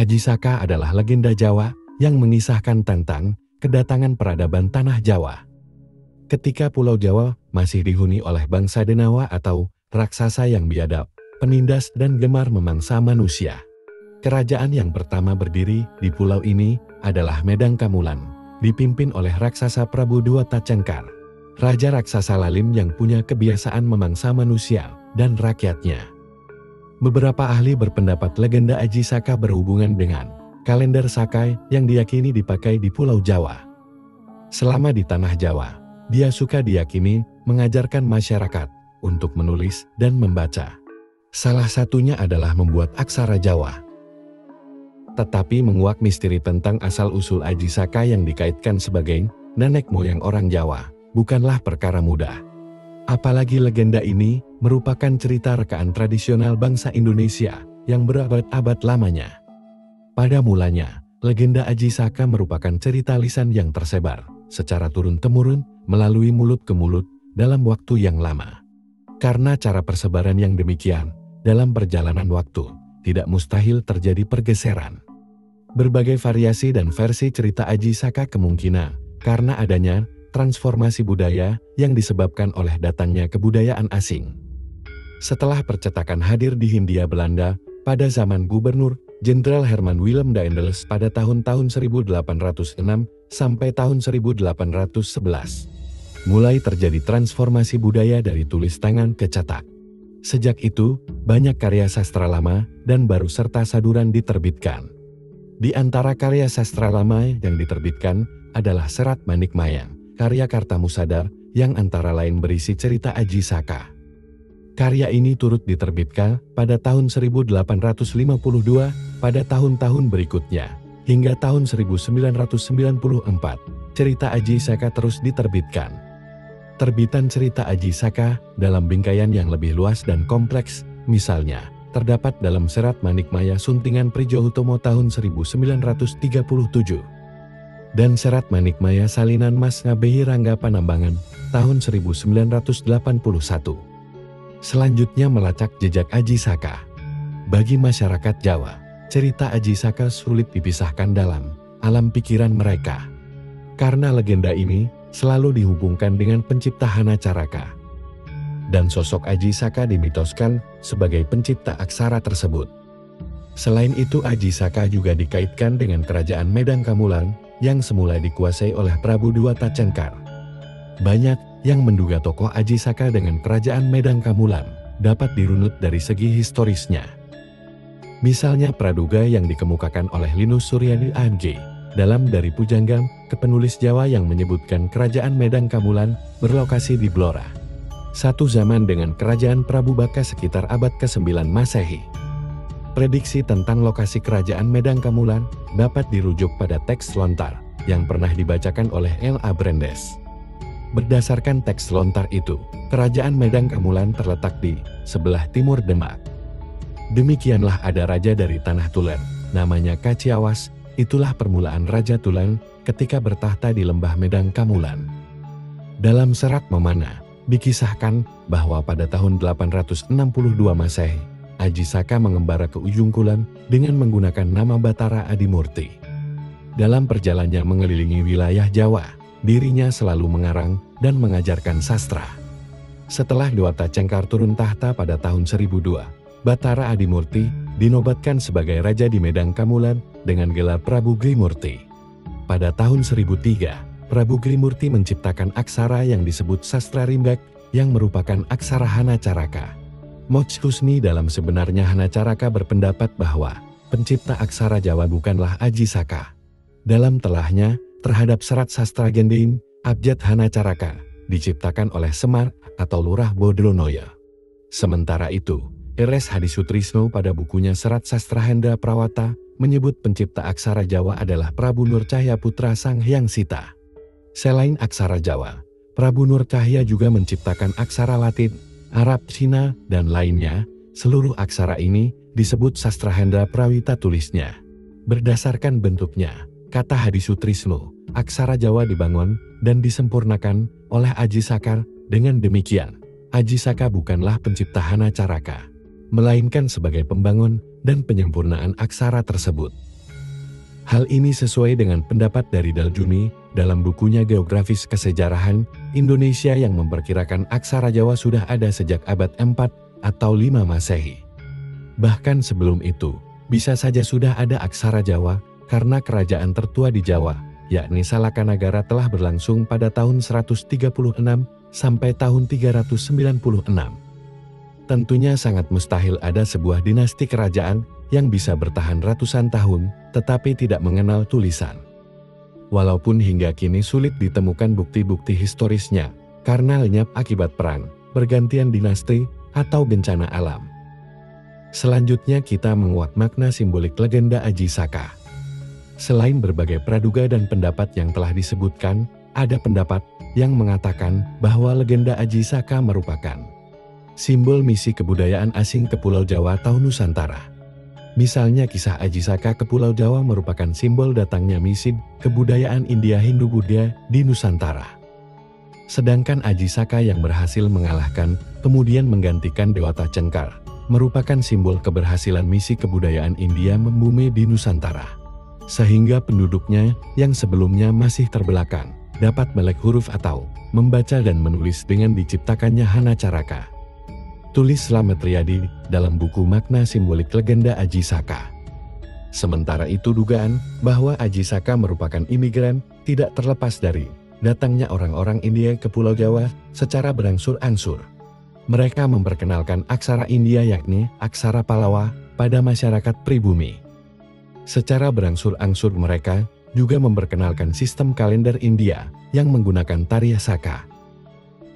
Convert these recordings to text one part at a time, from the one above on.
Aji Saka adalah legenda Jawa yang mengisahkan tentang kedatangan peradaban tanah Jawa. Ketika Pulau Jawa masih dihuni oleh bangsa Denawa atau raksasa yang biadab, penindas dan gemar memangsa manusia. Kerajaan yang pertama berdiri di pulau ini adalah Medang Kamulan, dipimpin oleh raksasa Prabu Dewata Cengkar, raja raksasa lalim yang punya kebiasaan memangsa manusia dan rakyatnya. Beberapa ahli berpendapat legenda Aji Saka berhubungan dengan kalender Saka yang diyakini dipakai di Pulau Jawa. Selama di tanah Jawa, dia suka diyakini mengajarkan masyarakat untuk menulis dan membaca. Salah satunya adalah membuat aksara Jawa. Tetapi menguak misteri tentang asal-usul Aji Saka yang dikaitkan sebagai nenek moyang orang Jawa bukanlah perkara mudah. Apalagi legenda ini merupakan cerita rekaan tradisional bangsa Indonesia yang berabad-abad lamanya. Pada mulanya, legenda Aji Saka merupakan cerita lisan yang tersebar secara turun-temurun melalui mulut ke mulut dalam waktu yang lama. Karena cara persebaran yang demikian, dalam perjalanan waktu, tidak mustahil terjadi pergeseran. Berbagai variasi dan versi cerita Aji Saka kemungkinan karena adanya transformasi budaya yang disebabkan oleh datangnya kebudayaan asing. Setelah percetakan hadir di Hindia Belanda pada zaman Gubernur Jenderal Herman Willem Daendels pada tahun-tahun 1806 sampai tahun 1811, mulai terjadi transformasi budaya dari tulis tangan ke cetak. Sejak itu, banyak karya sastra lama dan baru serta saduran diterbitkan. Di antara karya sastra lama yang diterbitkan adalah Serat Manikmayang, karya Kartamusadar yang antara lain berisi cerita Aji Saka. Karya ini turut diterbitkan pada tahun 1852, pada tahun-tahun berikutnya, hingga tahun 1994, cerita Aji Saka terus diterbitkan. Terbitan cerita Aji Saka dalam bingkaian yang lebih luas dan kompleks, misalnya, terdapat dalam Serat Manikmaya Suntingan Prijohutomo tahun 1937. Dan Serat Manikmaya Salinan Mas Ngabehi Rangga Panambangan tahun 1981. Selanjutnya melacak jejak Aji Saka. Bagi masyarakat Jawa, cerita Aji Saka sulit dipisahkan dalam alam pikiran mereka. Karena legenda ini selalu dihubungkan dengan pencipta Hanacaraka. Dan sosok Aji Saka dimitoskan sebagai pencipta aksara tersebut. Selain itu Aji Saka juga dikaitkan dengan kerajaan Medang Kamulan yang semula dikuasai oleh Prabu Dewata Cengkar. Banyak yang menduga tokoh Aji Saka dengan kerajaan Medang Kamulan dapat dirunut dari segi historisnya. Misalnya praduga yang dikemukakan oleh Linus Suryadi AMG dalam Dari Pujangga ke penulis Jawa yang menyebutkan kerajaan Medang Kamulan berlokasi di Blora. Satu zaman dengan kerajaan Prabu Baka sekitar abad ke-9 Masehi. Prediksi tentang lokasi kerajaan Medang Kamulan dapat dirujuk pada teks lontar yang pernah dibacakan oleh L.A. Brandes. Berdasarkan teks lontar itu, kerajaan Medang Kamulan terletak di sebelah timur Demak. Demikianlah ada raja dari Tanah Tulen, namanya Kaciawas, itulah permulaan Raja Tulen ketika bertahta di lembah Medang Kamulan. Dalam Serat Memana, dikisahkan bahwa pada tahun 862 Masehi, Aji Saka mengembara ke ujung kulon dengan menggunakan nama Batara Adimurti. Dalam perjalanannya mengelilingi wilayah Jawa, dirinya selalu mengarang dan mengajarkan sastra. Setelah Dewata Cengkar turun tahta pada tahun 1002, Batara Adimurti dinobatkan sebagai raja di Medang Kamulan dengan gelar Prabu Grimurti. Pada tahun 1003, Prabu Grimurti menciptakan aksara yang disebut sastra Rimbak yang merupakan aksara Hanacaraka. Moch Husni dalam Sebenarnya Hanacaraka berpendapat bahwa pencipta aksara Jawa bukanlah Aji Saka. Dalam telahnya terhadap serat sastra Gending, abjad Hanacaraka diciptakan oleh Semar atau Lurah Bodronoyo. Sementara itu, R.S. Hadisutrisno pada bukunya Serat Sastra Hendra Prawata menyebut pencipta aksara Jawa adalah Prabu Nur Cahya putra Sang Hyang Sita. Selain aksara Jawa, Prabu Nur Cahya juga menciptakan aksara Latin, Arab, Cina, dan lainnya. Seluruh aksara ini disebut sastra Hendra Prawita tulisnya. Berdasarkan bentuknya, kata Hadisutrisno, aksara Jawa dibangun dan disempurnakan oleh Aji Saka. Dengan demikian, Aji Saka bukanlah pencipta Hanacaraka, melainkan sebagai pembangun dan penyempurnaan aksara tersebut. Hal ini sesuai dengan pendapat dari Daljuni dalam bukunya Geografis Kesejarahan Indonesia yang memperkirakan aksara Jawa sudah ada sejak abad 4 atau 5 Masehi. Bahkan sebelum itu, bisa saja sudah ada aksara Jawa karena kerajaan tertua di Jawa, yakni Salakanagara telah berlangsung pada tahun 136 sampai tahun 396. Tentunya sangat mustahil ada sebuah dinasti kerajaan yang bisa bertahan ratusan tahun, tetapi tidak mengenal tulisan. Walaupun hingga kini sulit ditemukan bukti-bukti historisnya, karena lenyap akibat perang, pergantian dinasti, atau bencana alam. Selanjutnya kita menguak makna simbolik legenda Aji Saka. Selain berbagai praduga dan pendapat yang telah disebutkan, ada pendapat yang mengatakan bahwa legenda Aji Saka merupakan simbol misi kebudayaan asing ke Pulau Jawa atau Nusantara. Misalnya kisah Aji Saka ke Pulau Jawa merupakan simbol datangnya misi kebudayaan India Hindu-Buddha di Nusantara. Sedangkan Aji Saka yang berhasil mengalahkan, kemudian menggantikan Dewata Cengkar, merupakan simbol keberhasilan misi kebudayaan India membumi di Nusantara. Sehingga penduduknya yang sebelumnya masih terbelakang, dapat melek huruf atau membaca dan menulis dengan diciptakannya Hanacaraka. Tulis Slamet Riyadi dalam buku Makna Simbolik Legenda Aji Saka. Sementara itu dugaan bahwa Aji Saka merupakan imigran tidak terlepas dari datangnya orang-orang India ke Pulau Jawa secara berangsur-angsur. Mereka memperkenalkan aksara India yakni aksara Pallawa pada masyarakat pribumi. Secara berangsur-angsur mereka juga memperkenalkan sistem kalender India yang menggunakan Tariya Saka.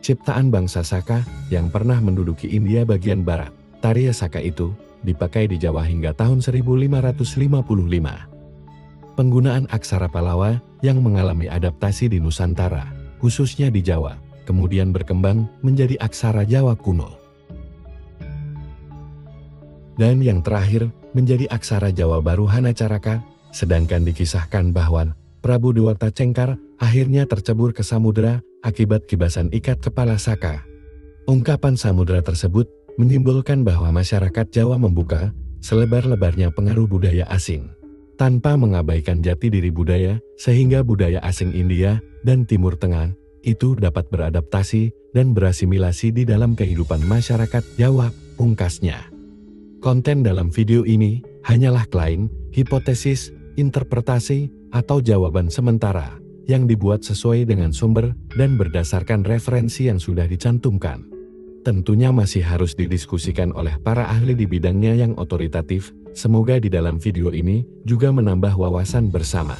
Ciptaan bangsa Saka yang pernah menduduki India bagian barat, Tariya Saka itu dipakai di Jawa hingga tahun 1555. Penggunaan aksara Pallawa yang mengalami adaptasi di Nusantara, khususnya di Jawa, kemudian berkembang menjadi aksara Jawa kuno. Dan yang terakhir menjadi aksara Jawa baru Hanacaraka, sedangkan dikisahkan bahwa Prabu Dewata Cengkar akhirnya tercebur ke samudera akibat kibasan ikat kepala Saka. Ungkapan samudera tersebut menyimbolkan bahwa masyarakat Jawa membuka selebar-lebarnya pengaruh budaya asing, tanpa mengabaikan jati diri budaya, sehingga budaya asing India dan Timur Tengah itu dapat beradaptasi dan berasimilasi di dalam kehidupan masyarakat Jawa, pungkasnya. Konten dalam video ini hanyalah klaim, hipotesis, interpretasi, atau jawaban sementara yang dibuat sesuai dengan sumber dan berdasarkan referensi yang sudah dicantumkan. Tentunya masih harus didiskusikan oleh para ahli di bidangnya yang otoritatif. Semoga di dalam video ini juga menambah wawasan bersama.